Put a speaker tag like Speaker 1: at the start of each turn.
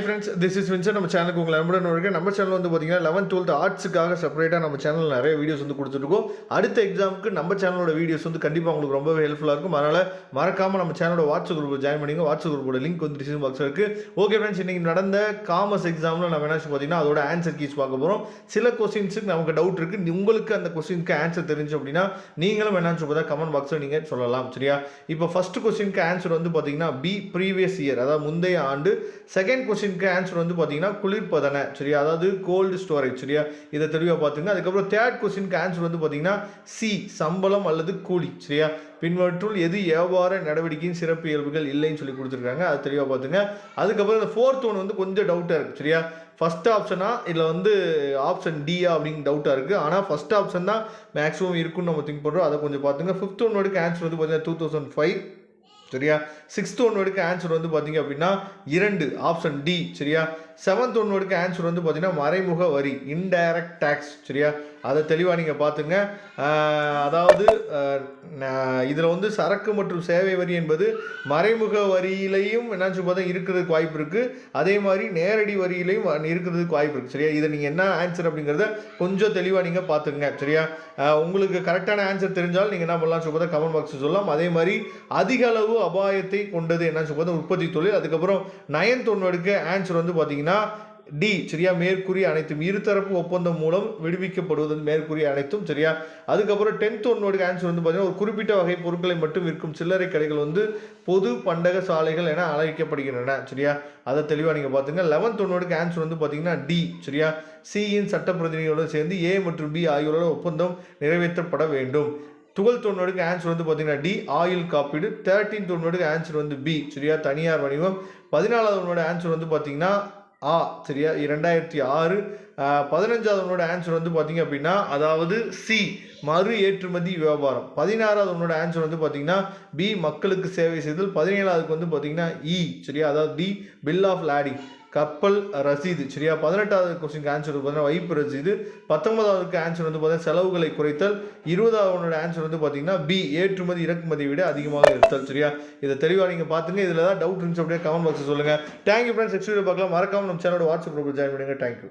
Speaker 1: Friends, this is Vinson. நம்ம சேனலுக்கு உங்களை நம்புடன் இருக்கு. நம்ம சேனல் வந்து பார்த்தீங்கன்னா 11th 12th ஆர்ட்ஸுக்காக செப்பரேட்டாக நம்ம சேனல் நிறைய வீடியோஸ் வந்து கொடுத்துருக்கோம். அடுத்த எக்ஸாமுக்கு நம்ம சேனலோட வீடியோஸ் வந்து கண்டிப்பாக உங்களுக்கு ரொம்பவே ஹெல்ப்ஃபுல்லாக இருக்கும். அதனால் மறக்காமல் நம்ம சேனலோட வாட்ஸ்அப் குரூப் ஜாயின் பண்ணிங்க. வாட்ஸ்அப் குரூப்போட லிங்க் வந்து டிஸ்கிரிப்ஷன் பாக்ஸில் இருக்குது. ஓகே ஃப்ரெண்ட்ஸ், இன்றைக்கி நடந்த காமர்ஸ் எக்ஸாமில் நம்ம என்ன பார்த்தீங்கன்னா அதோட ஆன்சர் கீஸ் பார்க்க போகிறோம். சில கொஸ்டின்ஸுக்கு நமக்கு டவுட் இருக்குது. உங்களுக்கு அந்த கொஸ்டினுக்கு ஆன்சர் தெரிஞ்சு அப்படின்னா நீங்களும் என்னன்னு பார்த்தா கமெண்ட் பாக்ஸில் நீங்கள் சொல்லலாம். சரியா? இப்போ ஃபர்ஸ்ட் கொஸ்டினுக்கு ஆன்சர் வந்து பார்த்தீங்கன்னா பி ப்ரீவியஸ் இயர், அதாவது முந்தைய ஆண்டு. செகண்ட் கொஸ்டினுக்கு ஆன்சர் வந்து பார்த்தீங்கன்னா குளிர்பதன. சரியா? அதாவது கோல்டு ஸ்டோரேஜ். சரியா? இதை தெளிவாக பார்த்துங்க. அதுக்கப்புறம் தேர்ட் கொஸ்டினுக்கு ஆன்சர் வந்து பார்த்தீங்கன்னா சி சம்பளம் அல்லது கூலி. சரியா? பின்வற்றுள் எது வியாபார நடவடிக்கையின் சிறப்பு இயல்புகள் இல்லைன்னு சொல்லி கொடுத்துருக்காங்க. அது தெளிவாக பார்த்துங்க. அதுக்கப்புறம் இந்த ஃபோர்த் ஒன் வந்து கொஞ்சம் டவுட்டாக இருக்குது. சரியா? ஃபர்ஸ்ட் ஆப்ஷனா இல்லை வந்து ஆப்ஷன் டியா அப்படின்னு டவுட்டாக இருக்குது. ஆனால் ஃபர்ஸ்ட் ஆப்ஷன் தான் மேக்ஸிமம் இருக்குன்னு நம்ம திங்க் பண்ணுறோம். அதை கொஞ்சம் பார்த்துங்க. ஃபிஃப்த் ஒன்னோட ஆன்சர் வந்து பார்த்தீங்கன்னா 2005. சரியா? சிக்ஸ்த் ஒன்னோட ஆன்சர் வந்து பார்த்தீங்க அப்படின்னா 2 ஆப்ஷன் டி. சரியா? செவன்த் ஒன்னோட ஆன்சர் வந்து பார்த்தீங்கன்னா மறைமுக வரி, இன்டைரக்ட் டேக்ஸ். சரியா? அதை தெளிவாக நீங்கள் பார்த்துங்க. அதாவது இதில் வந்து சரக்கு மற்றும் சேவை வரி என்பது மறைமுக வரியிலையும் என்னாச்சு பார்த்தா இருக்கிறதுக்கு வாய்ப்பு இருக்குது. அதே மாதிரி நேரடி வரியிலையும் இருக்கிறதுக்கு வாய்ப்பு இருக்குது. சரியா? இதை நீங்கள் என்ன ஆன்சர் அப்படிங்கிறத கொஞ்சம் தெளிவாக நீங்கள் பார்த்துங்க. சரியா? உங்களுக்கு கரெக்டான ஆன்சர் தெரிஞ்சாலும் நீங்கள் என்ன பண்ணலாம் சொல்லி கமெண்ட் பாக்ஸ் சொல்லலாம். அதே மாதிரி அதிக அளவு அபாயத்தை கொண்டது என்ன சொல்லி பார்த்தா உற்பத்தி தொழில். அதுக்கப்புறம் 9th ஒன்னோட ஆன்சர் வந்து பார்த்தீங்கன்னா டி. சரியா? மேற்கூறிய அனைத்தும் இருதரப்பு ஒப்பந்தம் மூலம் விடுவிக்கப்படுவது மேற்கூறிய அனைத்தும். சரியா? அதுக்கப்புறம் 10th ஒன்னோட ஆன்சர் வந்து பார்த்தீங்கன்னா ஒரு குறிப்பிட்ட வகை பொருட்களை மட்டும் விற்கும் சில்லறை கடைகள் வந்து பொது பண்டக சாலைகள் என அழைக்கப்படுகின்றன. சரியா? அதை தெளிவாக நீங்கள் பார்த்துங்க. 11th ஒன்னோட ஆன்சர் வந்து பார்த்தீங்கன்னா டி. சரியா? சியின் சட்ட பிரதிநிதிகளோடு சேர்ந்து ஏ மற்றும் பி ஆகியோரோட ஒப்பந்தம் நிறைவேற்றப்பட வேண்டும். 12th ஒன்னோட ஆன்சர் வந்து பார்த்தீங்கன்னா டி ஆயில் காப்பீடு. 13th ஒன்னோட ஆன்சர் வந்து பி. சரியா? தனியார் வணிகம். 14வது ஒன்னோட ஆன்சர் வந்து பார்த்தீங்கன்னா ஆ. சரியா? 2006. 15வது ஒன்னோட ஆன்சர் வந்து பார்த்தீங்க அப்படின்னா அதாவது சி மறு ஏற்றுமதி வியாபாரம். 16வது ஒன்னோட ஆன்சர் வந்து பார்த்தீங்கன்னா பி மக்களுக்கு சேவை செய்தல். 17வது வந்து பார்த்தீங்கன்னா இ. சரியா? அதாவது டி பில் ஆஃப் லேடிங் கப்பல் ரசீது. சரியா? 18வது கொஸ்டினுக்கு ஆன்சர் வந்து பார்த்தீங்கன்னா வைப்பு ரசீது. 19வது ஆன்சர் வந்து பார்த்தீங்கன்னா செலவுகளை குறைத்தல். 20வது ஆன்சர் வந்து பார்த்தீங்கன்னா பி ஏற்றுமதி இறக்குமதியை விட அதிகமாக இருத்தல். சரியா? இதை தெளிவாக நீங்கள் பார்த்துங்க. இதில் தான் டவுட் இருந்துச்சு அப்படியே கமெண்ட் பாக்ஸில் சொல்லுங்கள். Thank you friends. நெக்ஸ்ட் வீடியோ பார்க்கலாம். மறக்காமல் நம்ம சேனலோட வாட்ஸ்அப் குரூப்பில் ஜாயின் பண்ணுங்கள். தேங்க்யூ.